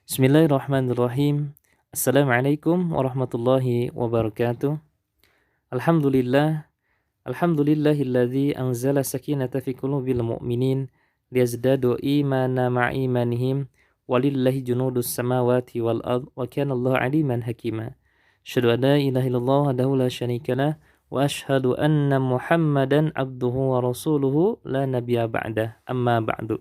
Bismillahirrahmanirrahim. Assalamualaikum warahmatullahi wabarakatuh. Alhamdulillah, alhamdulillahilladzi anzala sakinata fi qulubil mu'minin liyazdadu imana ma'imanihim walillahi junudus samawati wal ard wa kana Allahu aliman hakima. Asyhadu an la ilaha illallah wahdahu la syarikalah wa asyhadu anna Muhammadan abduhu wa rasuluhu la nabiyya ba'dah. Amma ba'du.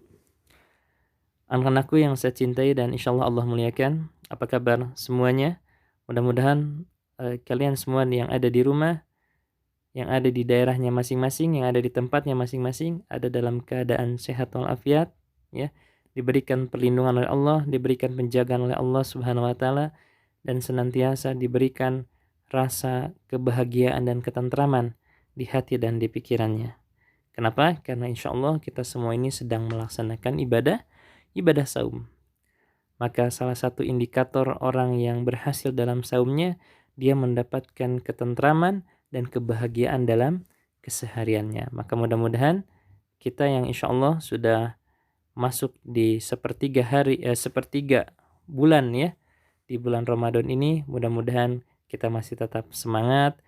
Anak-anakku yang saya cintai dan insyaallah Allah muliakan, apa kabar semuanya? Mudah-mudahan kalian semua yang ada di rumah, yang ada di daerahnya masing-masing, yang ada di tempatnya masing-masing, ada dalam keadaan sehat walafiat, ya, diberikan perlindungan oleh Allah, diberikan penjagaan oleh Allah Subhanahu wa taala, dan senantiasa diberikan rasa kebahagiaan dan ketentraman di hati dan di pikirannya. Kenapa? Karena insyaallah kita semua ini sedang melaksanakan ibadah saum. Maka salah satu indikator orang yang berhasil dalam saumnya, dia mendapatkan ketentraman dan kebahagiaan dalam kesehariannya. Maka mudah-mudahan kita yang insya Allah sudah masuk di sepertiga bulan ya, di bulan Ramadan ini, mudah-mudahan kita masih tetap semangat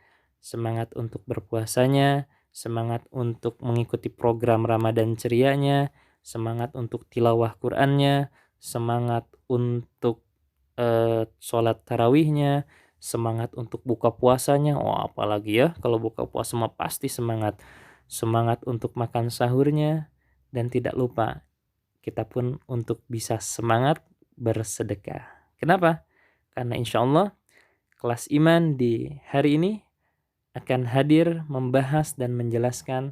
untuk berpuasanya, semangat untuk mengikuti program Ramadan cerianya, semangat untuk tilawah Qur'annya, semangat untuk sholat tarawihnya, semangat untuk buka puasanya. Apalagi ya kalau buka puasa mah pasti semangat. Semangat untuk makan sahurnya, dan tidak lupa kita pun untuk bisa semangat bersedekah. Kenapa? Karena insya Allah kelas iman di hari ini akan hadir membahas dan menjelaskan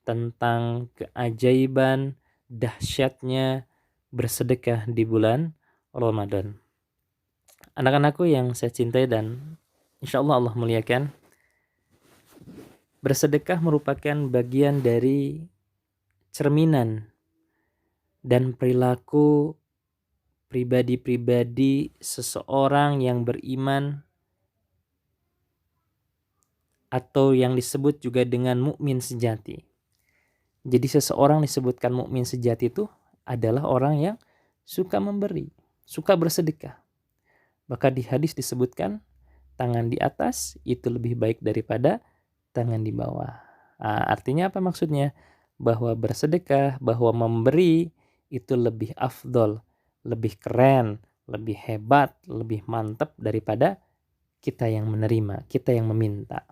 tentang keajaiban dahsyatnya bersedekah di bulan Ramadan. Anak-anakku yang saya cintai dan insya Allah muliakan, bersedekah merupakan bagian dari cerminan dan perilaku pribadi-pribadi seseorang yang beriman atau yang disebut juga dengan mukmin sejati. Jadi seseorang disebutkan mukmin sejati itu adalah orang yang suka memberi, suka bersedekah. Maka di hadis disebutkan tangan di atas itu lebih baik daripada tangan di bawah. Artinya apa maksudnya? Bahwa bersedekah, bahwa memberi itu lebih afdol, lebih keren, lebih hebat, lebih mantap daripada kita yang menerima, kita yang meminta.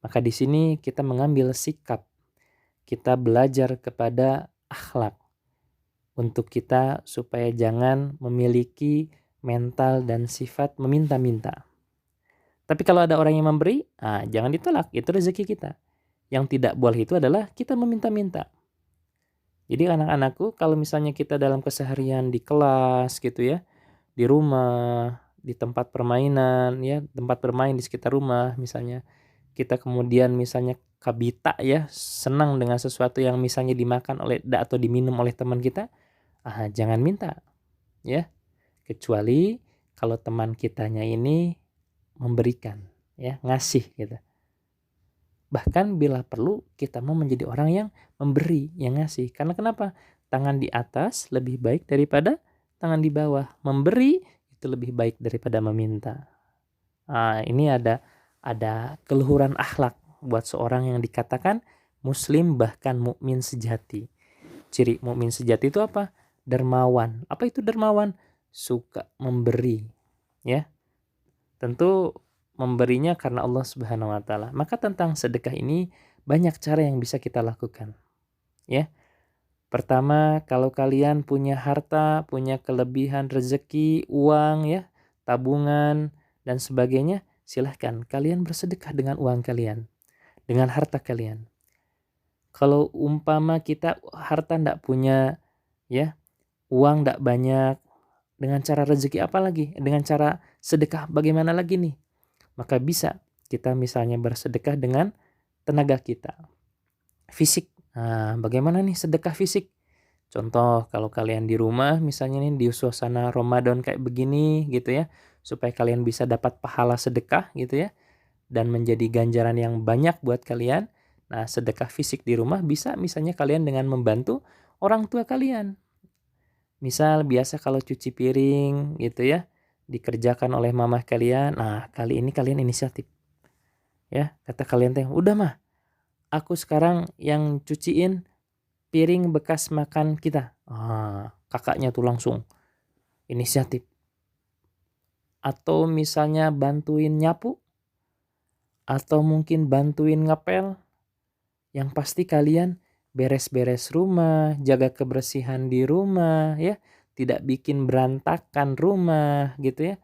Maka di sini kita mengambil sikap, kita belajar kepada akhlak untuk kita supaya jangan memiliki mental dan sifat meminta-minta. Tapi kalau ada orang yang memberi, jangan ditolak, itu rezeki kita. Yang tidak boleh itu adalah kita meminta-minta. Jadi anak-anakku, kalau misalnya kita dalam keseharian di kelas gitu ya, di rumah, di tempat permainan ya, tempat bermain di sekitar rumah misalnya, kita kemudian misalnya kabita ya, senang dengan sesuatu yang misalnya dimakan oleh atau diminum oleh teman kita, jangan minta ya, kecuali kalau teman kitanya ini memberikan ya, ngasih gitu. Bahkan bila perlu kita mau menjadi orang yang memberi, yang ngasih. Karena kenapa? Tangan di atas lebih baik daripada tangan di bawah. Memberi itu lebih baik daripada meminta. Ini ada keluhuran akhlak buat seorang yang dikatakan muslim bahkan mukmin sejati. Ciri mukmin sejati itu apa? Dermawan. Apa itu dermawan? Suka memberi, ya. Tentu memberinya karena Allah Subhanahu wa taala. Maka tentang sedekah ini banyak cara yang bisa kita lakukan. Ya. Pertama, kalau kalian punya harta, punya kelebihan rezeki, uang ya, tabungan dan sebagainya, silahkan kalian bersedekah dengan uang kalian, dengan harta kalian. Kalau umpama kita harta ndak punya ya, uang ndak banyak, dengan cara rezeki apa lagi? Dengan cara sedekah bagaimana lagi nih? Maka bisa kita misalnya bersedekah dengan tenaga kita, fisik. Bagaimana nih sedekah fisik? Contoh, kalau kalian di rumah misalnya nih di suasana Ramadan kayak begini gitu ya, supaya kalian bisa dapat pahala sedekah gitu ya, dan menjadi ganjaran yang banyak buat kalian. Nah, sedekah fisik di rumah bisa misalnya kalian dengan membantu orang tua kalian. Misal biasa kalau cuci piring gitu ya, dikerjakan oleh mama kalian. Nah, kali ini kalian inisiatif. Ya, kata kalian teh, "Udah mah, aku sekarang yang cuciin piring bekas makan kita." Kakaknya tuh langsung inisiatif. Atau misalnya bantuin nyapu, atau mungkin bantuin ngepel. Yang pasti kalian beres-beres rumah, jaga kebersihan di rumah ya, tidak bikin berantakan rumah gitu ya.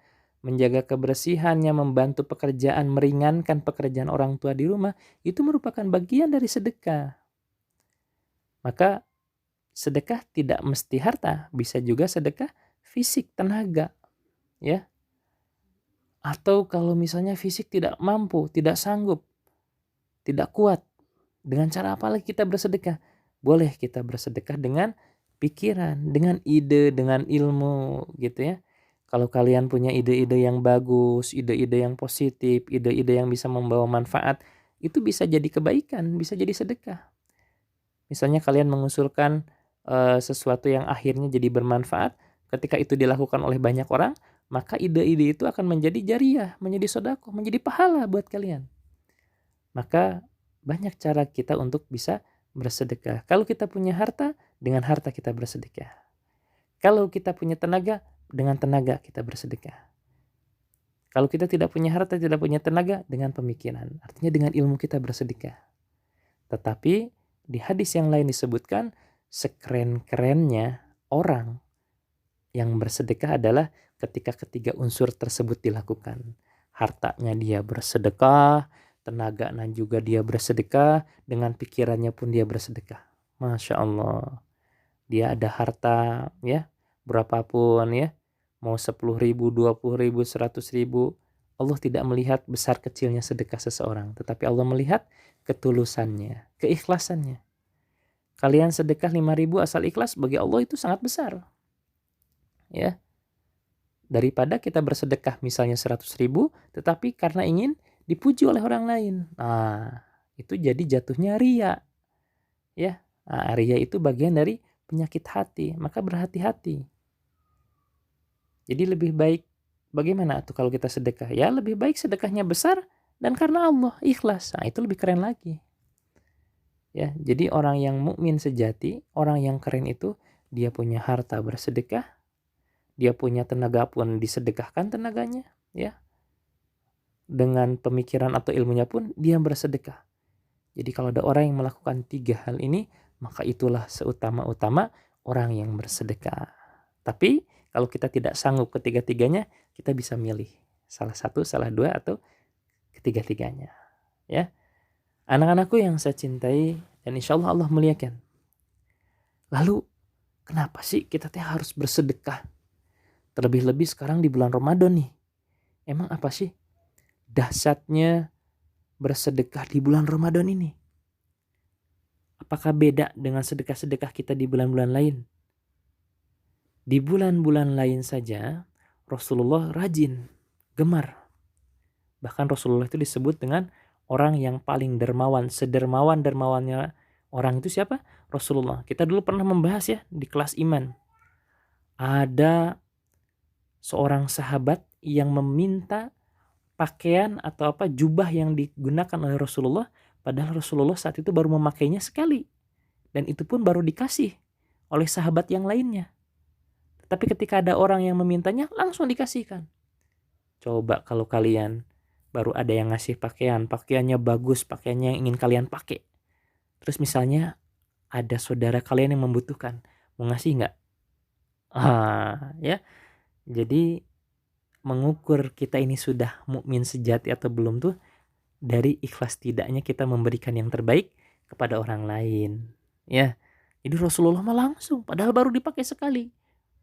Menjaga kebersihannya, membantu pekerjaan, meringankan pekerjaan orang tua di rumah, itu merupakan bagian dari sedekah. Maka sedekah tidak mesti harta, bisa juga sedekah fisik, tenaga ya. Atau kalau misalnya fisik tidak mampu, tidak sanggup, tidak kuat, dengan cara apa lagi kita bersedekah? Boleh kita bersedekah dengan pikiran, dengan ide, dengan ilmu gitu ya. Kalau kalian punya ide-ide yang bagus, ide-ide yang positif, ide-ide yang bisa membawa manfaat, itu bisa jadi kebaikan, bisa jadi sedekah. Misalnya kalian mengusulkan sesuatu yang akhirnya jadi bermanfaat, ketika itu dilakukan oleh banyak orang, maka ide-ide itu akan menjadi jariah, menjadi sedekah, menjadi pahala buat kalian. Maka banyak cara kita untuk bisa bersedekah. Kalau kita punya harta, dengan harta kita bersedekah. Kalau kita punya tenaga, dengan tenaga kita bersedekah. Kalau kita tidak punya harta, tidak punya tenaga, dengan pemikiran. Artinya dengan ilmu kita bersedekah. Tetapi di hadis yang lain disebutkan, sekeren-kerennya orang yang bersedekah adalah ketika ketiga unsur tersebut dilakukan. Hartanya dia bersedekah, tenaganya juga dia bersedekah, dengan pikirannya pun dia bersedekah. Masya Allah. Dia ada harta ya, berapapun ya, mau 10.000, 20.000, 100.000. Allah tidak melihat besar kecilnya sedekah seseorang, tetapi Allah melihat ketulusannya, keikhlasannya. Kalian sedekah 5.000 asal ikhlas, bagi Allah itu sangat besar. Ya, daripada kita bersedekah misalnya 100.000, tetapi karena ingin dipuji oleh orang lain. Nah, itu jadi jatuhnya ria. Ya, ria itu bagian dari penyakit hati, maka berhati-hati. Jadi lebih baik bagaimana tuh kalau kita sedekah? Ya, lebih baik sedekahnya besar dan karena Allah, ikhlas. Nah, itu lebih keren lagi. Ya, jadi orang yang mukmin sejati, orang yang keren itu dia punya harta bersedekah, dia punya tenaga pun disedekahkan tenaganya, ya. Dengan pemikiran atau ilmunya pun dia bersedekah. Jadi kalau ada orang yang melakukan 3 hal ini, maka itulah seutama-utama orang yang bersedekah. Tapi kalau kita tidak sanggup ketiga-tiganya, kita bisa milih salah satu, salah dua, atau ketiga-tiganya. Ya, anak-anakku yang saya cintai dan insya Allah Allah muliakan. Lalu kenapa sih kita harus bersedekah? Terlebih-lebih sekarang di bulan Ramadan nih. Emang apa sih dahsyatnya bersedekah di bulan Ramadan ini? Apakah beda dengan sedekah-sedekah kita di bulan-bulan lain? Di bulan-bulan lain saja Rasulullah rajin, gemar. Bahkan Rasulullah itu disebut dengan orang yang paling dermawan, sedermawan-dermawannya orang itu siapa? Rasulullah. Kita dulu pernah membahas ya di kelas iman. Ada seorang sahabat yang meminta pakaian atau jubah yang digunakan oleh Rasulullah, padahal Rasulullah saat itu baru memakainya sekali. Dan itu pun baru dikasih oleh sahabat yang lainnya. Tapi ketika ada orang yang memintanya, langsung dikasihkan. Coba kalau kalian baru ada yang ngasih pakaian, pakaiannya bagus, pakaiannya yang ingin kalian pakai. Terus misalnya ada saudara kalian yang membutuhkan, mau ngasih nggak? Ya. Jadi mengukur kita ini sudah mukmin sejati atau belum tuh dari ikhlas tidaknya kita memberikan yang terbaik kepada orang lain. Ya. Jadi Rasulullah mah langsung, padahal baru dipakai sekali.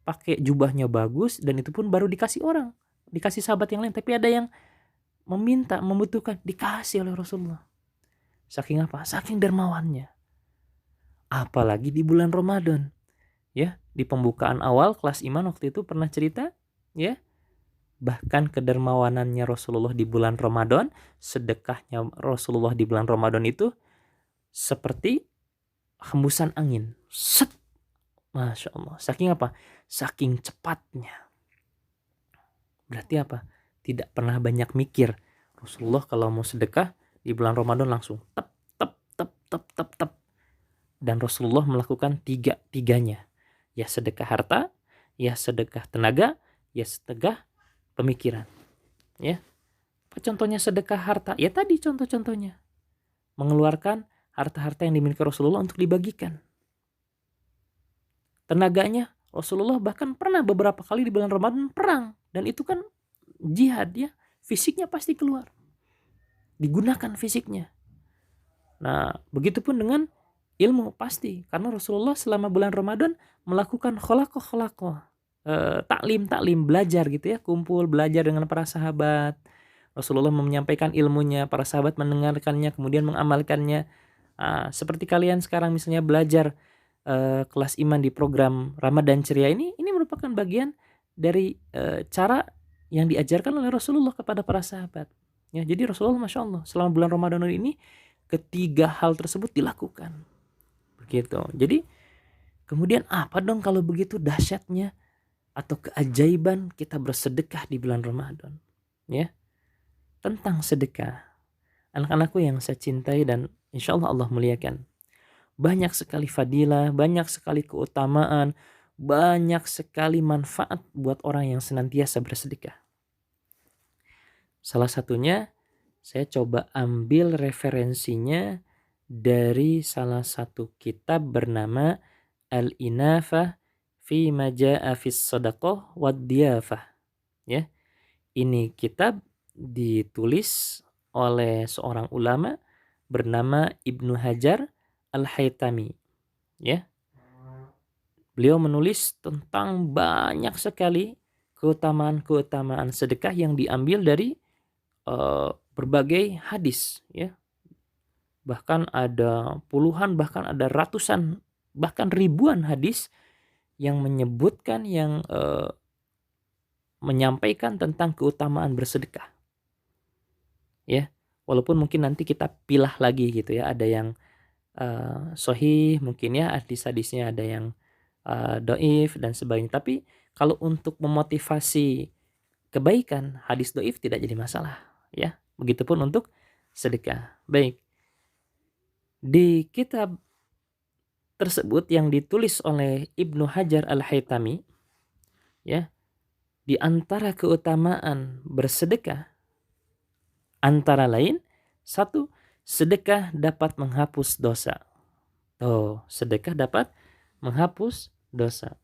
Pakai jubahnya bagus dan itu pun baru dikasih orang, dikasih sahabat yang lain, tapi ada yang meminta, membutuhkan, dikasih oleh Rasulullah. Saking apa? Saking dermawannya. Apalagi di bulan Ramadan. Ya, di pembukaan awal kelas iman waktu itu pernah cerita, ya. Bahkan kedermawanannya Rasulullah di bulan Ramadan, sedekahnya Rasulullah di bulan Ramadan itu seperti hembusan angin. Set, Masya Allah. Saking apa? Saking cepatnya. Berarti apa? Tidak pernah banyak mikir. Rasulullah kalau mau sedekah di bulan Ramadan langsung tep tep tep tep tep tep. Dan Rasulullah melakukan tiganya. Ya sedekah harta, ya sedekah tenaga, ya sedekah pemikiran. Ya. Apa contohnya sedekah harta? Ya tadi contoh-contohnya. Mengeluarkan harta-harta yang dimiliki Rasulullah untuk dibagikan. Tenaganya Rasulullah bahkan pernah beberapa kali di bulan Ramadan perang. Dan itu kan jihad ya. Fisiknya pasti keluar. Digunakan fisiknya. Nah, begitupun dengan ilmu pasti. Karena Rasulullah selama bulan Ramadan melakukan kholaqoh. Taklim, belajar gitu ya. Kumpul, belajar dengan para sahabat. Rasulullah menyampaikan ilmunya, para sahabat mendengarkannya, kemudian mengamalkannya. Seperti kalian sekarang misalnya belajar kelas iman di program Ramadan Ceria ini merupakan bagian dari cara yang diajarkan oleh Rasulullah kepada para sahabat. Ya, jadi Rasulullah Masya Allah selama bulan Ramadan ini ketiga hal tersebut dilakukan. Begitu. Jadi kemudian apa dong kalau begitu dahsyatnya atau keajaiban kita bersedekah di bulan Ramadan? Ya. Tentang sedekah. Anak-anakku yang saya cintai dan insya Allah Allah muliakan. Banyak sekali fadilah, banyak sekali keutamaan, banyak sekali manfaat buat orang yang senantiasa bersedekah. Salah satunya saya coba ambil referensinya dari salah satu kitab bernama Al-Inafah fi Maja'a fis Sadaqah wad Diyafah. Ya. Ini kitab ditulis oleh seorang ulama bernama Ibnu Hajar Al-Haytami. Ya. Beliau menulis tentang banyak sekali keutamaan-keutamaan sedekah yang diambil dari berbagai hadis ya. Bahkan ada puluhan, bahkan ada ratusan, bahkan ribuan hadis yang menyebutkan, yang menyampaikan tentang keutamaan bersedekah. Ya, walaupun mungkin nanti kita pilah lagi gitu ya, ada yang sahih mungkin ya, hadis-hadisnya ada yang dhaif dan sebagainya. Tapi kalau untuk memotivasi kebaikan, hadis dhaif tidak jadi masalah ya. Begitupun untuk sedekah. Baik. Di kitab tersebut yang ditulis oleh Ibnu Hajar Al-Haytami ya, di antara keutamaan bersedekah antara lain, satu, sedekah dapat menghapus dosa. Sedekah dapat menghapus dosa.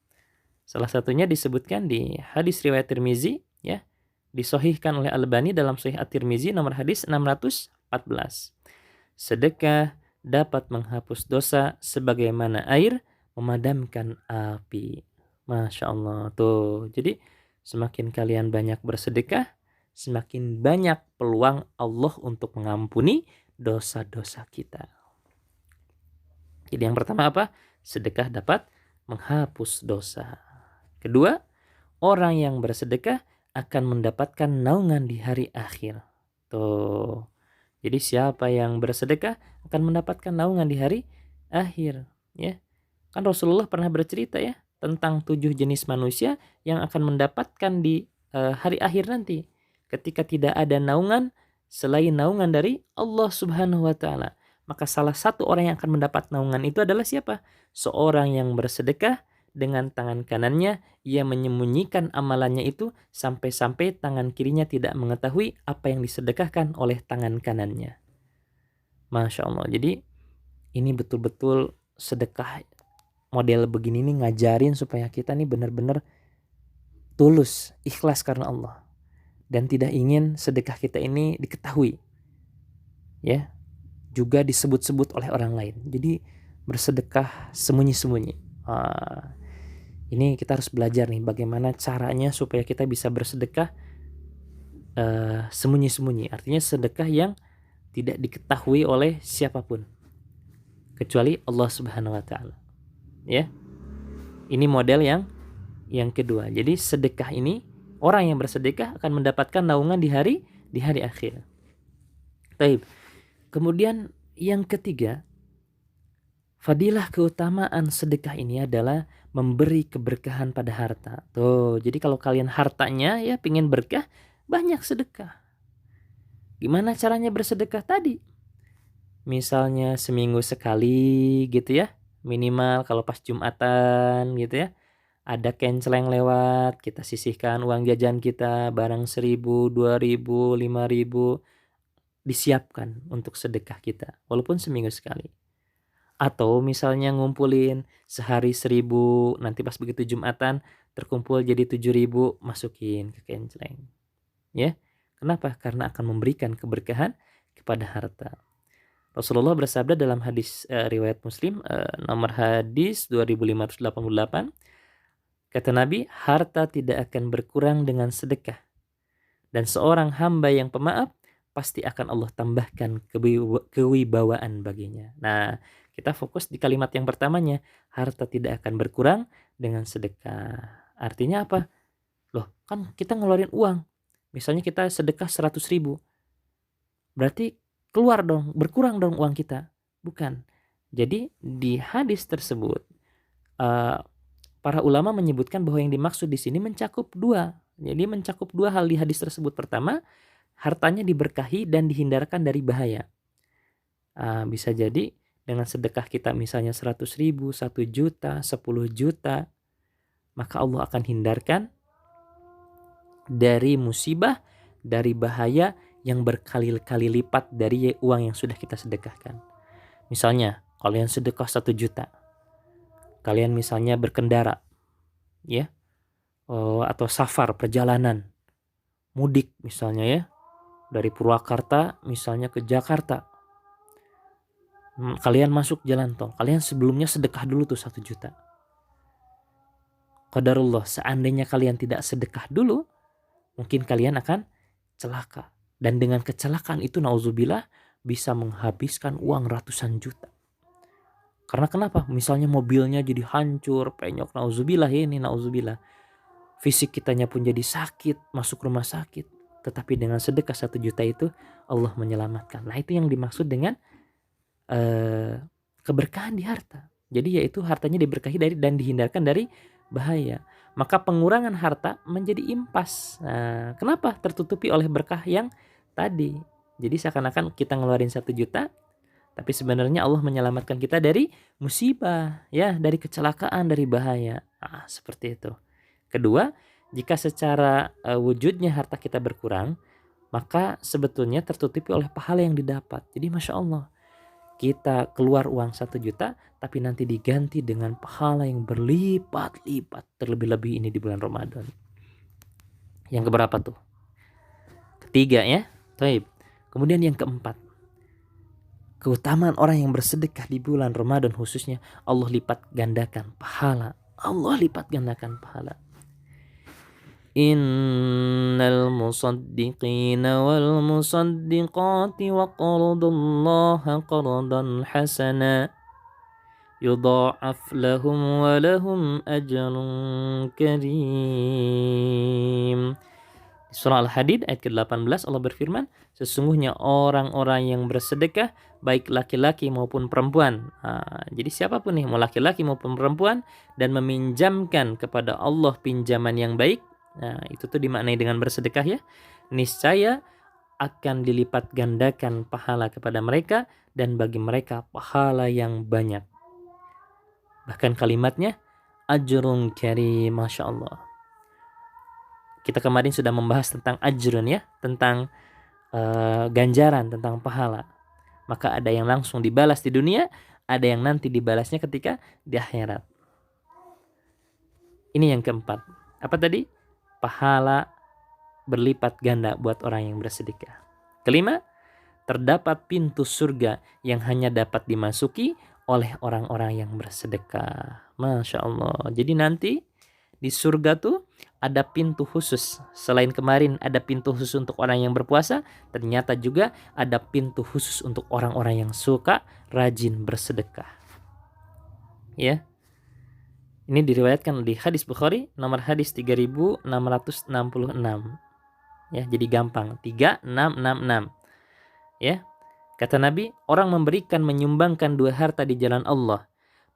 Salah satunya disebutkan di hadis riwayat Tirmizi ya, disahihkan oleh Albani dalam Sahih At-Tirmizi nomor hadis 614. Sedekah dapat menghapus dosa sebagaimana air memadamkan api. Masya Allah tuh. Jadi semakin kalian banyak bersedekah, semakin banyak peluang Allah untuk mengampuni dosa-dosa kita. Jadi yang pertama apa? Sedekah dapat menghapus dosa. Kedua, orang yang bersedekah akan mendapatkan naungan di hari akhir. Tuh. Jadi siapa yang bersedekah akan mendapatkan naungan di hari akhir. Ya. Kan Rasulullah pernah bercerita ya tentang 7 jenis manusia yang akan mendapatkan di hari akhir nanti. Ketika tidak ada naungan selain naungan dari Allah Subhanahu wa Ta'ala. Maka salah satu orang yang akan mendapat naungan itu adalah siapa? Seorang yang bersedekah dengan tangan kanannya, ia menyembunyikan amalannya itu sampai-sampai tangan kirinya tidak mengetahui apa yang disedekahkan oleh tangan kanannya. Masya Allah. Jadi ini betul-betul sedekah model begini nih ngajarin supaya kita nih benar-benar tulus, ikhlas karena Allah. Dan tidak ingin sedekah kita ini diketahui. Ya. Juga disebut-sebut oleh orang lain. Jadi bersedekah sembunyi-sembunyi. Ini kita harus belajar nih bagaimana caranya supaya kita bisa bersedekah sembunyi-sembunyi. Artinya sedekah yang tidak diketahui oleh siapapun kecuali Allah Subhanahu wa Ta'ala. Ya. Ini model yang kedua. Jadi sedekah ini, orang yang bersedekah akan mendapatkan naungan di hari akhir. Baik. Kemudian yang ketiga, fadilah keutamaan sedekah ini adalah memberi keberkahan pada harta. Tuh, jadi kalau kalian hartanya ya pingin berkah, banyak sedekah. Gimana caranya bersedekah tadi? Misalnya seminggu sekali gitu ya, minimal kalau pas Jumatan gitu ya. Ada kenceleng lewat, kita sisihkan uang jajan kita, barang 1.000, 2.000, 5.000, disiapkan untuk sedekah kita, walaupun seminggu sekali. Atau misalnya ngumpulin sehari 1.000, nanti pas begitu Jumatan terkumpul jadi 7.000, masukin ke kenceleng. Ya, kenapa? Karena akan memberikan keberkahan kepada harta. Rasulullah bersabda dalam hadis riwayat Muslim, nomor hadis 2588, kata Nabi, harta tidak akan berkurang dengan sedekah. Dan seorang hamba yang pemaaf, pasti akan Allah tambahkan kewibawaan baginya. Nah, kita fokus di kalimat yang pertamanya, harta tidak akan berkurang dengan sedekah. Artinya apa? Loh, kan kita ngeluarin uang. Misalnya kita sedekah 100.000. Berarti keluar dong, berkurang dong uang kita. Bukan. Jadi di hadis tersebut, para ulama menyebutkan bahwa yang dimaksud di sini mencakup dua. Jadi mencakup dua hal di hadis tersebut. Pertama, hartanya diberkahi dan dihindarkan dari bahaya. Bisa jadi dengan sedekah kita misalnya 100.000, 1 juta, 10 juta, maka Allah akan hindarkan dari musibah, dari bahaya yang berkali-kali lipat dari uang yang sudah kita sedekahkan. Misalnya, kalian sedekah 1 juta. Kalian misalnya berkendara, ya, atau safar, perjalanan, mudik misalnya ya, dari Purwakarta misalnya ke Jakarta. Kalian masuk jalan tol, kalian sebelumnya sedekah dulu tuh 1 juta. Qadarullah, seandainya kalian tidak sedekah dulu, mungkin kalian akan celaka. Dan dengan kecelakaan itu, nauzubillah, bisa menghabiskan uang ratusan juta. Karena kenapa? Misalnya mobilnya jadi hancur, penyok, nauzubillah ini, nauzubillah. Fisik kitanya pun jadi sakit, masuk rumah sakit. Tetapi dengan sedekah 1 juta itu, Allah menyelamatkan. Nah, itu yang dimaksud dengan keberkahan di harta. Jadi yaitu hartanya diberkahi dari dan dihindarkan dari bahaya. Maka pengurangan harta menjadi impas. Nah, kenapa? Tertutupi oleh berkah yang tadi. Jadi seakan-akan kita ngeluarin 1 juta, tapi sebenarnya Allah menyelamatkan kita dari musibah, ya, dari kecelakaan, dari bahaya. Seperti itu. Kedua, jika secara wujudnya harta kita berkurang, maka sebetulnya tertutupi oleh pahala yang didapat. Jadi Masya Allah, kita keluar uang 1 juta, tapi nanti diganti dengan pahala yang berlipat-lipat. Terlebih-lebih ini di bulan Ramadan. Yang keberapa tuh? Ketiga ya. Baik. Kemudian yang keempat, keutamaan orang yang bersedekah di bulan Ramadan khususnya, Allah lipat gandakan pahala. Allah lipat gandakan pahala. Innal musaddiqina wal musaddiqati wa qardallaha qardan hasana yudha'af lahum wa lahum ajrun karim. Surah Al-Hadid ayat ke-18 Allah berfirman, sesungguhnya orang-orang yang bersedekah baik laki-laki maupun perempuan. Jadi siapapun nih, mau laki-laki maupun perempuan, dan meminjamkan kepada Allah pinjaman yang baik. Nah, itu tuh dimaknai dengan bersedekah ya. Niscaya akan dilipat gandakan pahala kepada mereka dan bagi mereka pahala yang banyak. Bahkan kalimatnya ajrun karim, Masya Allah. Kita kemarin sudah membahas tentang ajrun ya, tentang ganjaran, tentang pahala. Maka ada yang langsung dibalas di dunia, ada yang nanti dibalasnya ketika di akhirat. Ini yang keempat. Apa tadi? Pahala berlipat ganda buat orang yang bersedekah. Kelima, terdapat pintu surga yang hanya dapat dimasuki oleh orang-orang yang bersedekah. Masya Allah. Jadi nanti di surga tuh ada pintu khusus. Selain kemarin ada pintu khusus untuk orang yang berpuasa, ternyata juga ada pintu khusus untuk orang-orang yang suka rajin bersedekah. Ya. Ini diriwayatkan di hadis Bukhari nomor hadis 3666. Ya, jadi gampang. 3666. Ya. Kata Nabi, orang memberikan menyumbangkan 2 harta di jalan Allah,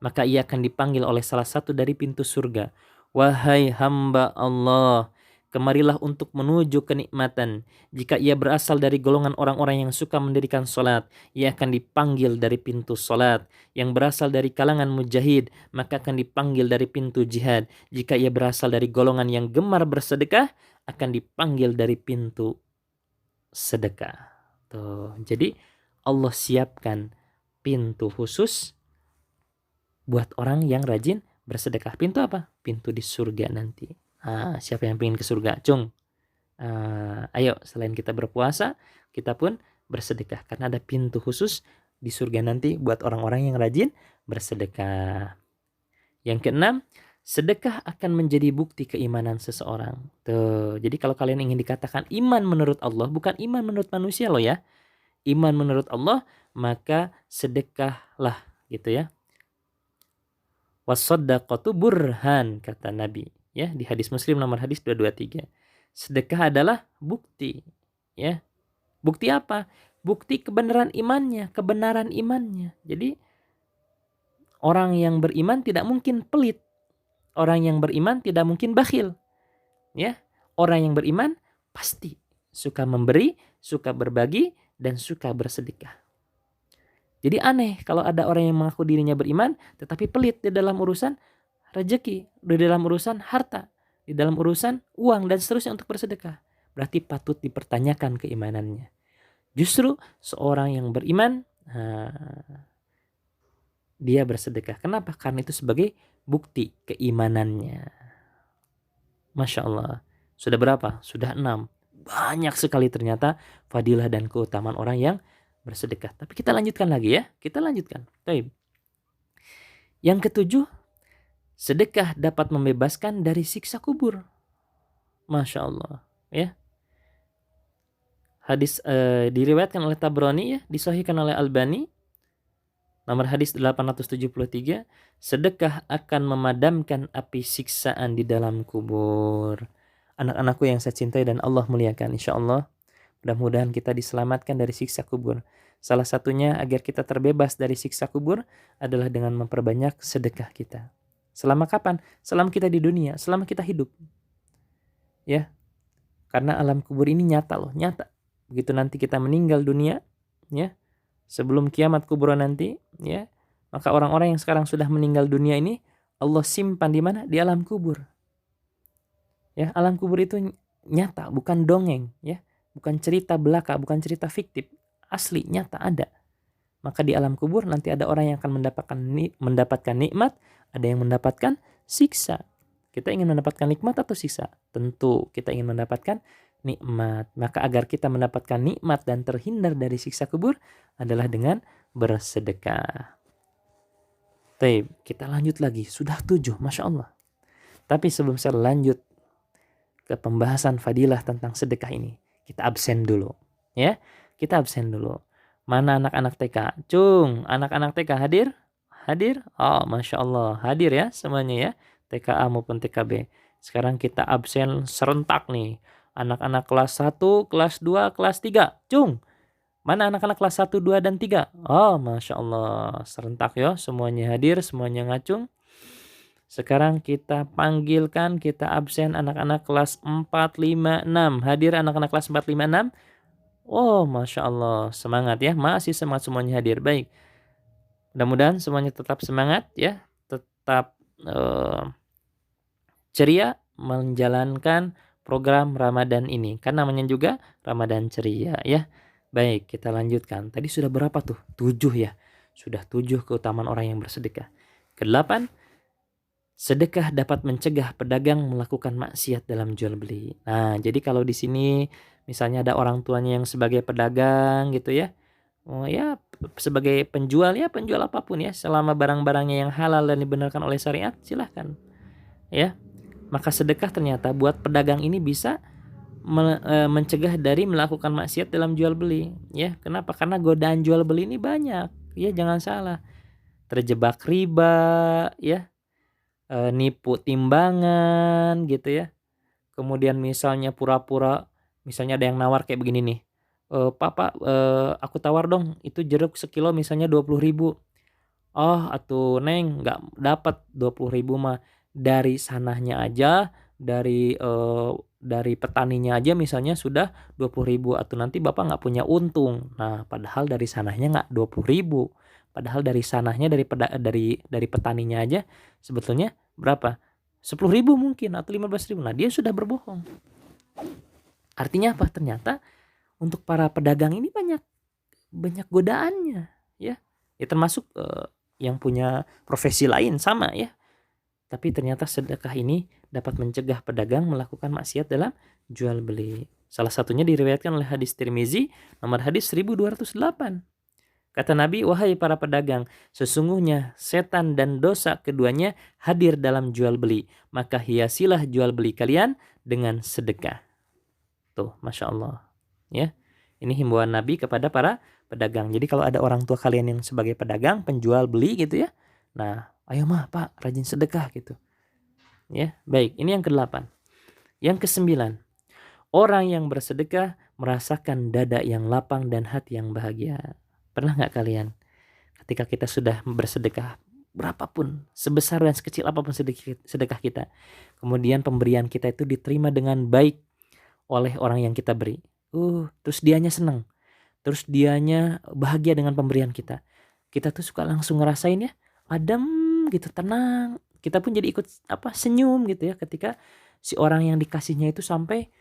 maka ia akan dipanggil oleh salah satu dari pintu surga. Wahai hamba Allah, kemarilah untuk menuju kenikmatan. Jika ia berasal dari golongan orang-orang yang suka mendirikan solat, ia akan dipanggil dari pintu solat. Yang berasal dari kalangan mujahid, maka akan dipanggil dari pintu jihad. Jika ia berasal dari golongan yang gemar bersedekah, akan dipanggil dari pintu sedekah. Tuh, jadi Allah siapkan pintu khusus buat orang yang rajin bersedekah. Pintu apa? Pintu di surga nanti. Siapa yang ingin ke surga? Cung. Ayo, selain kita berpuasa, kita pun bersedekah. Karena ada pintu khusus di surga nanti buat orang-orang yang rajin bersedekah. Yang keenam, sedekah akan menjadi bukti keimanan seseorang. Tuh, jadi kalau kalian ingin dikatakan iman menurut Allah, bukan iman menurut manusia loh ya. Iman menurut Allah, maka sedekahlah gitu ya. Wasaddaqatu burhan, kata Nabi ya di hadis Muslim nomor hadis 223. Sedekah adalah bukti ya. Bukti apa? Bukti kebenaran imannya. Jadi orang yang beriman tidak mungkin pelit. Orang yang beriman tidak mungkin bakhil. Ya. Orang yang beriman pasti suka memberi, suka berbagi, dan suka bersedekah. Jadi aneh kalau ada orang yang mengaku dirinya beriman tetapi pelit di dalam urusan rezeki, di dalam urusan harta, di dalam urusan uang dan seterusnya untuk bersedekah. Berarti patut dipertanyakan keimanannya. Justru seorang yang beriman, dia bersedekah. Kenapa? Karena itu sebagai bukti keimanannya. Masya Allah. Sudah berapa? Sudah 6. Banyak sekali ternyata fadilah dan keutamaan orang yang bersedekah. Tapi kita lanjutkan lagi ya. Kita lanjutkan. Baik. Yang ketujuh, sedekah dapat membebaskan dari siksa kubur. Masya Allah. Ya. Hadis diriwayatkan oleh Tabrani ya, disahihkan oleh Albani. Nomor hadis 873, sedekah akan memadamkan api siksaan di dalam kubur. Anak-anakku yang saya cintai dan Allah muliakan, insya Allah mudah-mudahan kita diselamatkan dari siksa kubur. Salah satunya agar kita terbebas dari siksa kubur adalah dengan memperbanyak sedekah kita. Selama kapan? Selama kita di dunia, selama kita hidup. Ya. Karena alam kubur ini nyata loh, nyata. Begitu nanti kita meninggal dunia, ya. Sebelum kiamat kubur nanti, ya. Maka orang-orang yang sekarang sudah meninggal dunia ini Allah simpan di mana? Di alam kubur. Ya, alam kubur itu nyata, bukan dongeng, ya. Bukan cerita belaka, bukan cerita fiktif, asli nyata ada. Maka di alam kubur nanti ada orang yang akan mendapatkan nikmat, ada yang mendapatkan siksa. Kita ingin mendapatkan nikmat atau siksa? Tentu kita ingin mendapatkan nikmat. Maka agar kita mendapatkan nikmat dan terhindar dari siksa kubur adalah dengan bersedekah. Baik, kita lanjut lagi. Sudah 7, Masya Allah. Tapi sebelum saya lanjut ke pembahasan fadilah tentang sedekah ini, kita absen dulu, ya. Kita absen dulu. Mana anak-anak TK? Cung, anak-anak TK hadir? Hadir? Oh, Masya Allah, hadir ya semuanya ya. TKA maupun TKB. Sekarang kita absen serentak nih. Anak-anak kelas 1, kelas 2, kelas 3. Cung, mana anak-anak kelas 1, 2, dan 3? Oh, Masya Allah, serentak ya. Semuanya hadir, semuanya ngacung. Sekarang kita panggilkan, kita absen anak-anak kelas 4, 5, 6. Hadir anak-anak kelas 4, 5, 6. Oh, Masya Allah, semangat ya. Masih semangat semuanya hadir. Baik. Mudah-mudahan semuanya tetap semangat ya. Tetap ceria menjalankan program Ramadan ini. Kan namanya juga Ramadan ceria ya. Baik, kita lanjutkan. Tadi sudah berapa tuh? 7 ya. Sudah 7 keutamaan orang yang bersedekah. Ke-8, sedekah dapat mencegah pedagang melakukan maksiat dalam jual beli. Nah, jadi kalau di sini misalnya ada orang tuanya yang sebagai pedagang gitu ya. Oh ya, sebagai penjual ya, penjual apapun ya, selama barang-barangnya yang halal dan dibenarkan oleh syariat, silahkan. Ya. Maka sedekah ternyata buat pedagang ini bisa mencegah dari melakukan maksiat dalam jual beli, ya. Kenapa? Karena godaan jual beli ini banyak. Ya, jangan salah. Terjebak riba, ya. Nipu timbangan gitu ya. Kemudian misalnya pura-pura, misalnya ada yang nawar kayak begini nih. Pak, aku tawar dong, itu jeruk sekilo misalnya 20.000. "Oh atuh Neng nggak dapat 20.000 mah, dari sananya aja, dari petaninya aja misalnya sudah 20.000 atuh nanti Bapak nggak punya untung." Nah padahal dari sananya nggak 20.000, padahal dari sananya dari petaninya aja sebetulnya berapa? 10.000 mungkin atau 15.000. Nah dia sudah berbohong. Artinya apa? Ternyata untuk para pedagang ini banyak banyak godaannya, ya. Ya termasuk yang punya profesi lain sama ya. Tapi ternyata sedekah ini dapat mencegah pedagang melakukan maksiat dalam jual beli. Salah satunya diriwayatkan oleh hadis Tirmizi nomor hadis 1208. Kata Nabi, "Wahai para pedagang, sesungguhnya setan dan dosa keduanya hadir dalam jual beli. Maka hiasilah jual beli kalian dengan sedekah." Tuh, Masya Allah. Ya, ini himbauan Nabi kepada para pedagang. Jadi kalau ada orang tua kalian yang sebagai pedagang, penjual beli gitu ya. Nah, ayo mah Pak, rajin sedekah gitu. Ya, baik. Ini yang ke-8. Yang ke-9. Orang yang bersedekah merasakan dada yang lapang dan hati yang bahagia. Pernah nggak kalian ketika kita sudah bersedekah berapapun, sebesar dan sekecil apapun sedekah kita, kemudian pemberian kita itu diterima dengan baik oleh orang yang kita beri. Terus dianya senang. Terus dianya bahagia dengan pemberian kita. Kita tuh suka langsung ngerasain ya, adem gitu, tenang. Kita pun jadi ikut senyum gitu ya ketika si orang yang dikasihnya itu sampai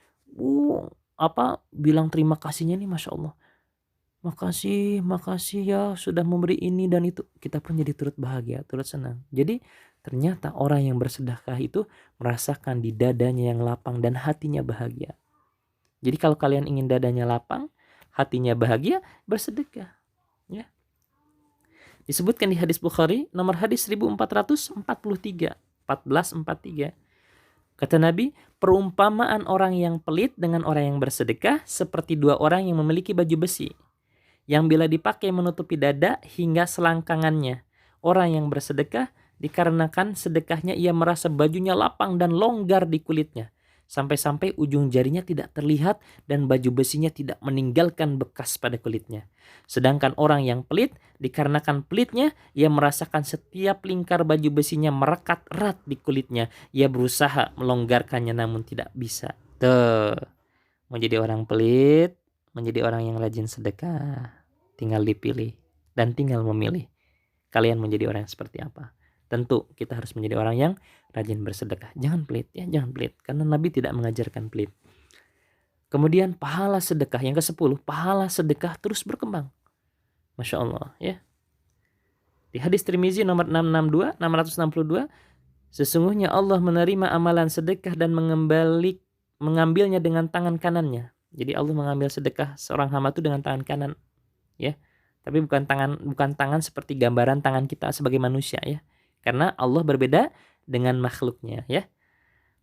bilang terima kasihnya nih, Masya Allah. Makasih ya sudah memberi ini dan itu. Kita pun jadi turut bahagia, turut senang. Jadi ternyata orang yang bersedekah itu merasakan di dadanya yang lapang dan hatinya bahagia. Jadi kalau kalian ingin dadanya lapang, hatinya bahagia, bersedekah. Ya. Disebutkan di hadis Bukhari nomor hadis 1443. 1443. Kata Nabi, perumpamaan orang yang pelit dengan orang yang bersedekah seperti dua orang yang memiliki baju besi, yang bila dipakai menutupi dada hingga selangkangannya. Orang yang bersedekah dikarenakan sedekahnya ia merasa bajunya lapang dan longgar di kulitnya, sampai-sampai ujung jarinya tidak terlihat dan baju besinya tidak meninggalkan bekas pada kulitnya. Sedangkan orang yang pelit dikarenakan pelitnya ia merasakan setiap lingkar baju besinya merekat erat di kulitnya. Ia berusaha melonggarkannya namun tidak bisa. Tuh, mau jadi orang pelit, menjadi orang yang rajin sedekah, tinggal dipilih dan tinggal memilih. Kalian menjadi orang yang seperti apa? Tentu kita harus menjadi orang yang rajin bersedekah. Jangan pelit ya, jangan pelit. Karena Nabi tidak mengajarkan pelit. Kemudian pahala sedekah. Yang ke-10, pahala sedekah terus berkembang. Masya Allah ya. Di hadis Tirmizi nomor 662, sesungguhnya Allah menerima amalan sedekah dan mengambilnya dengan tangan kanannya. Jadi Allah mengambil sedekah seorang hamba itu dengan tangan kanan, ya. Tapi bukan tangan seperti gambaran tangan kita sebagai manusia, ya. Karena Allah berbeda dengan makhluknya, ya.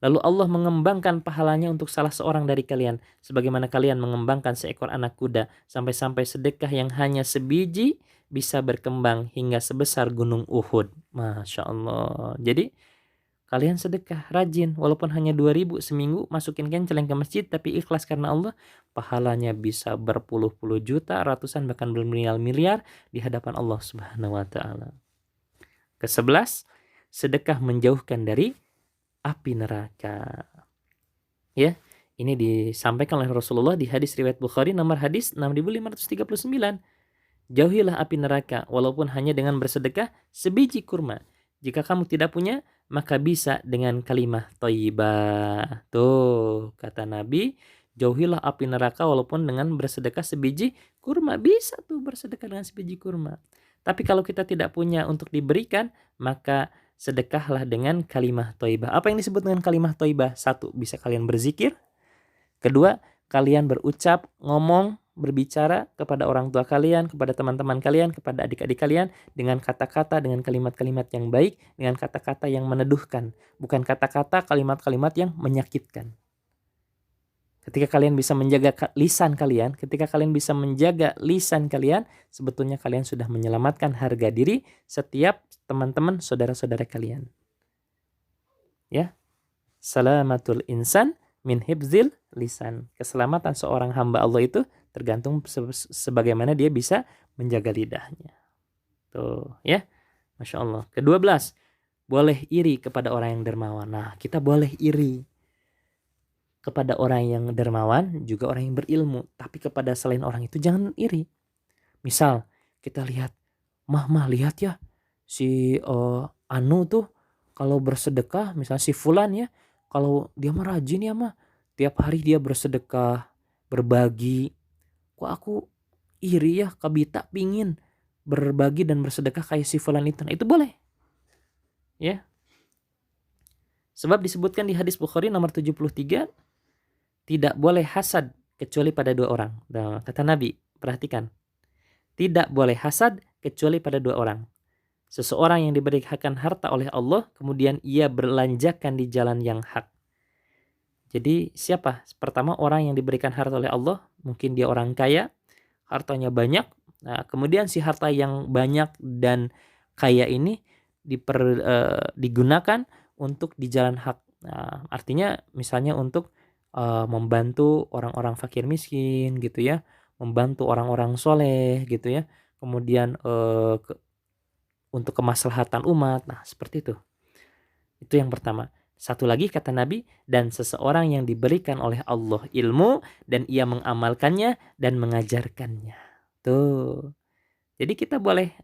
Lalu Allah mengembangkan pahalanya untuk salah seorang dari kalian, sebagaimana kalian mengembangkan seekor anak kuda, sampai-sampai sedekah yang hanya sebiji bisa berkembang hingga sebesar gunung Uhud. Masya Allah. Jadi kalian sedekah rajin, walaupun hanya 2.000 seminggu, masukin kenceleng ke masjid tapi ikhlas karena Allah, pahalanya bisa berpuluh-puluh juta, ratusan bahkan bermiliar-miliar di hadapan Allah Subhanahu wa taala. Ke-11, sedekah menjauhkan dari api neraka. Ya, ini disampaikan oleh Rasulullah di hadis riwayat Bukhari nomor hadis 6539. Jauhilah api neraka walaupun hanya dengan bersedekah sebiji kurma. Jika kamu tidak punya, maka bisa dengan kalimah thayyibah. Tuh, kata Nabi, jauhilah api neraka walaupun dengan bersedekah sebiji kurma. Bisa tuh bersedekah dengan sebiji kurma. Tapi kalau kita tidak punya untuk diberikan, maka sedekahlah dengan kalimah thayyibah. Apa yang disebut dengan kalimah thayyibah? 1, bisa kalian berzikir. 2, kalian berucap, ngomong, berbicara kepada orang tua kalian, kepada teman-teman kalian, kepada adik-adik kalian dengan kata-kata, dengan kalimat-kalimat yang baik, dengan kata-kata yang meneduhkan, bukan kata-kata, kalimat-kalimat yang menyakitkan. Ketika kalian bisa menjaga lisan kalian, sebetulnya kalian sudah menyelamatkan harga diri setiap teman-teman, saudara-saudara kalian. Ya. Salamatul insan min hibzil lisan. Keselamatan seorang hamba Allah itu tergantung sebagaimana dia bisa menjaga lidahnya. Tuh, ya. Masya Allah. Ke-12, boleh iri kepada orang yang dermawan. Nah, kita boleh iri kepada orang yang dermawan, juga orang yang berilmu. Tapi kepada selain orang itu jangan iri. Misal, kita lihat, mah lihat ya, si Anu tuh kalau bersedekah, misalnya si Fulan ya, kalau dia mah rajin ya mah, tiap hari dia bersedekah, berbagi. Kok aku iri ya, kabita pingin berbagi dan bersedekah kayak si Fulan itu. Nah, itu boleh. Ya. Sebab disebutkan di hadis Bukhari nomor 73, tidak boleh hasad kecuali pada dua orang. Nah, kata Nabi, perhatikan. Tidak boleh hasad kecuali pada dua orang. Seseorang yang diberikan harta oleh Allah, kemudian ia berlanjakan di jalan yang hak. Jadi siapa? Pertama, orang yang diberikan harta oleh Allah, mungkin dia orang kaya, hartanya banyak. Nah, kemudian si harta yang banyak dan kaya ini digunakan untuk di jalan hak. Nah, artinya misalnya untuk membantu orang-orang fakir miskin gitu ya, membantu orang-orang soleh gitu ya, kemudian untuk kemaslahatan umat. Nah, seperti itu. Itu yang pertama. Satu lagi kata Nabi, dan seseorang yang diberikan oleh Allah ilmu dan ia mengamalkannya dan mengajarkannya. Tuh. Jadi kita boleh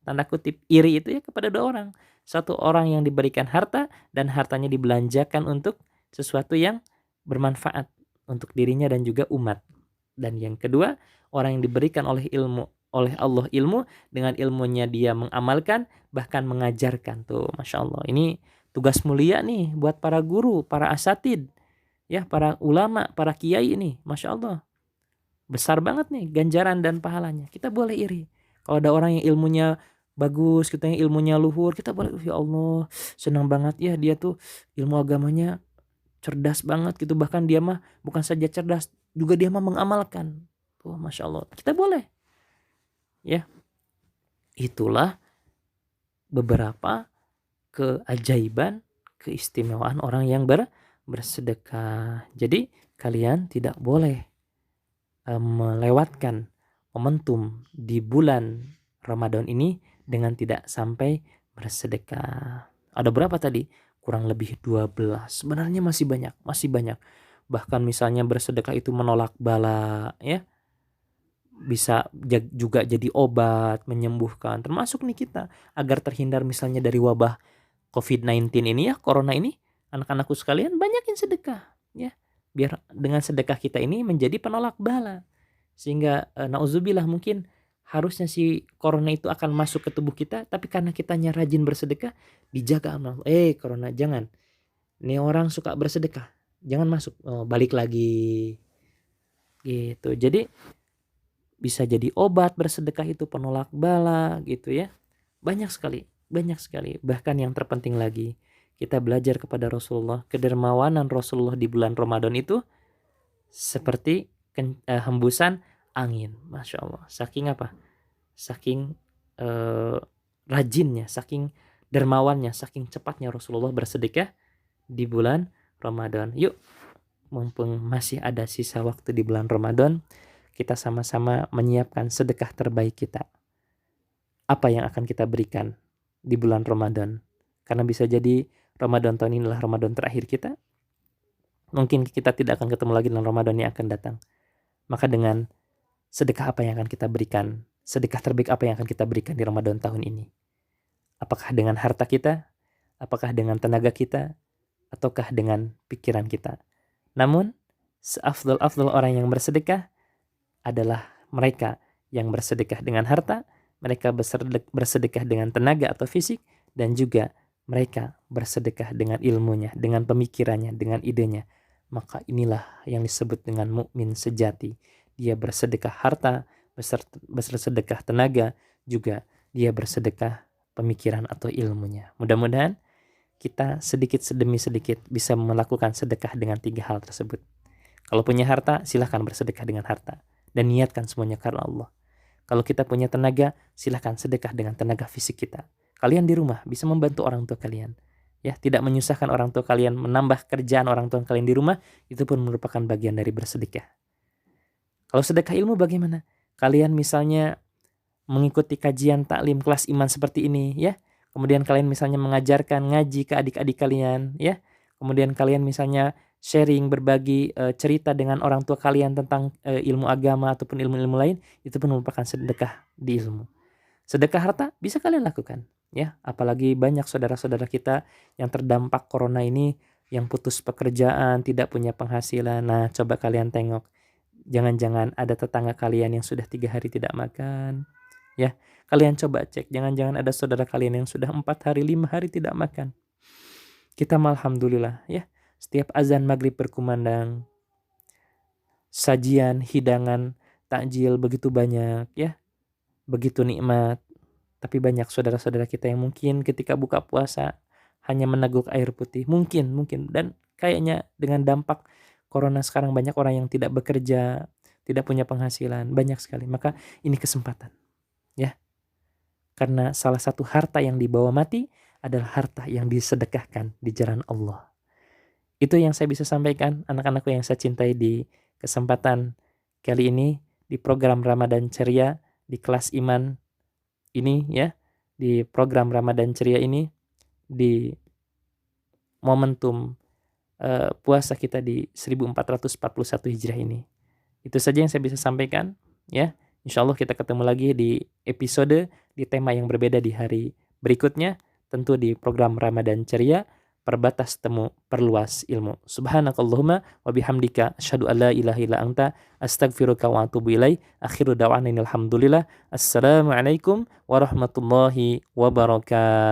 tanda kutip iri itu ya kepada dua orang. Satu orang yang diberikan harta dan hartanya dibelanjakan untuk sesuatu yang bermanfaat untuk dirinya dan juga umat. Dan yang kedua, orang yang diberikan oleh Allah ilmu, dengan ilmunya dia mengamalkan bahkan mengajarkan. Tuh, Masya Allah. Ini tugas mulia nih buat para guru, para asatid, ya, para ulama, para kiai ini. Masya Allah. Besar banget nih ganjaran dan pahalanya. Kita boleh iri. Kalau ada orang yang ilmunya bagus, kita yang ilmunya luhur, kita boleh, ya Allah, senang banget ya dia tuh ilmu agamanya cerdas banget gitu. Bahkan dia mah bukan saja cerdas, juga dia mah mengamalkan. Tuh, Masya Allah. Kita boleh. Ya. Itulah beberapa keajaiban, keistimewaan orang yang bersedekah. Jadi kalian tidak boleh melewatkan momentum di bulan Ramadan ini dengan tidak sampai bersedekah. Ada berapa tadi? Kurang lebih 12. Sebenarnya masih banyak. Bahkan misalnya bersedekah itu menolak bala, ya. Bisa juga jadi obat, menyembuhkan. Termasuk nih kita agar terhindar misalnya dari wabah COVID-19 ini ya, corona ini, anak-anakku sekalian banyakin sedekah, ya. Biar dengan sedekah kita ini menjadi penolak bala. Sehingga nauzubillah mungkin harusnya si corona itu akan masuk ke tubuh kita, tapi karena kitanya rajin bersedekah, dijaga sama Allah. Corona jangan. Ini orang suka bersedekah, jangan masuk. Balik lagi. Gitu. Jadi bisa jadi obat bersedekah itu, penolak bala gitu ya. Banyak sekali. Bahkan yang terpenting lagi, kita belajar kepada Rasulullah, kedermawanan Rasulullah di bulan Ramadan itu seperti hembusan angin. Masya Allah. Saking apa? Saking rajinnya, saking dermawannya, saking cepatnya Rasulullah bersedekah di bulan Ramadan. Yuk, mumpung masih ada sisa waktu di bulan Ramadan, kita sama-sama menyiapkan sedekah terbaik kita. Apa yang akan kita berikan di bulan Ramadan? Karena bisa jadi Ramadan tahun ini adalah Ramadan terakhir kita. Mungkin kita tidak akan ketemu lagi dalam Ramadan yang akan datang. Maka dengan sedekah apa yang akan kita berikan? Sedekah terbaik apa yang akan kita berikan di Ramadan tahun ini? Apakah dengan harta kita? Apakah dengan tenaga kita? Ataukah dengan pikiran kita? Namun, seafdal-afdal orang yang bersedekah adalah mereka yang bersedekah dengan harta, mereka bersedekah dengan tenaga atau fisik, dan juga mereka bersedekah dengan ilmunya, dengan pemikirannya, dengan idenya. Maka inilah yang disebut dengan mukmin sejati. Dia bersedekah harta, bersedekah tenaga, juga dia bersedekah pemikiran atau ilmunya. Mudah-mudahan kita sedikit demi sedikit bisa melakukan sedekah dengan 3 hal tersebut. Kalau punya harta, silahkan bersedekah dengan harta. Dan niatkan semuanya karena Allah. Kalau kita punya tenaga, silahkan sedekah dengan tenaga fisik kita. Kalian di rumah bisa membantu orang tua kalian. Ya, tidak menyusahkan orang tua kalian, menambah kerjaan orang tua kalian di rumah, itu pun merupakan bagian dari bersedekah. Kalau sedekah ilmu bagaimana? Kalian misalnya mengikuti kajian taklim kelas iman seperti ini ya. Kemudian kalian misalnya mengajarkan ngaji ke adik-adik kalian ya. Kemudian kalian misalnya sharing, berbagi cerita dengan orang tua kalian tentang ilmu agama ataupun ilmu-ilmu lain, itu pun merupakan sedekah di ilmu. Sedekah harta bisa kalian lakukan ya, apalagi banyak saudara-saudara kita yang terdampak corona ini, yang putus pekerjaan, tidak punya penghasilan. Nah, coba kalian tengok, jangan-jangan ada tetangga kalian yang sudah 3 hari tidak makan ya. Kalian coba cek, jangan-jangan ada saudara kalian yang sudah 4 hari, 5 hari tidak makan. Kita alhamdulillah ya, setiap azan maghrib berkumandang, sajian, hidangan, takjil begitu banyak ya, begitu nikmat. Tapi banyak saudara-saudara kita yang mungkin ketika buka puasa hanya meneguk air putih. Mungkin. Dan kayaknya dengan dampak corona sekarang banyak orang yang tidak bekerja, tidak punya penghasilan. Banyak sekali. Maka ini kesempatan. Ya. Karena salah satu harta yang dibawa mati adalah harta yang disedekahkan di jalan Allah. Itu yang saya bisa sampaikan, anak-anakku yang saya cintai, di kesempatan kali ini di program Ramadan Ceria di kelas iman ini ya, di program Ramadan Ceria ini, di momentum puasa kita di 1441 Hijriah ini. Itu saja yang saya bisa sampaikan ya. Insyaallah kita ketemu lagi di episode di tema yang berbeda di hari berikutnya, tentu di program Ramadan Ceria, perbatas temu perluas ilmu. Subhanakallahumma wa bihamdika asyhadu an la ilaha illa anta astaghfiruka wa atubu ilaik. Akhiru da'wana alhamdulillah. Assalamualaikum warahmatullahi wabarakatuh.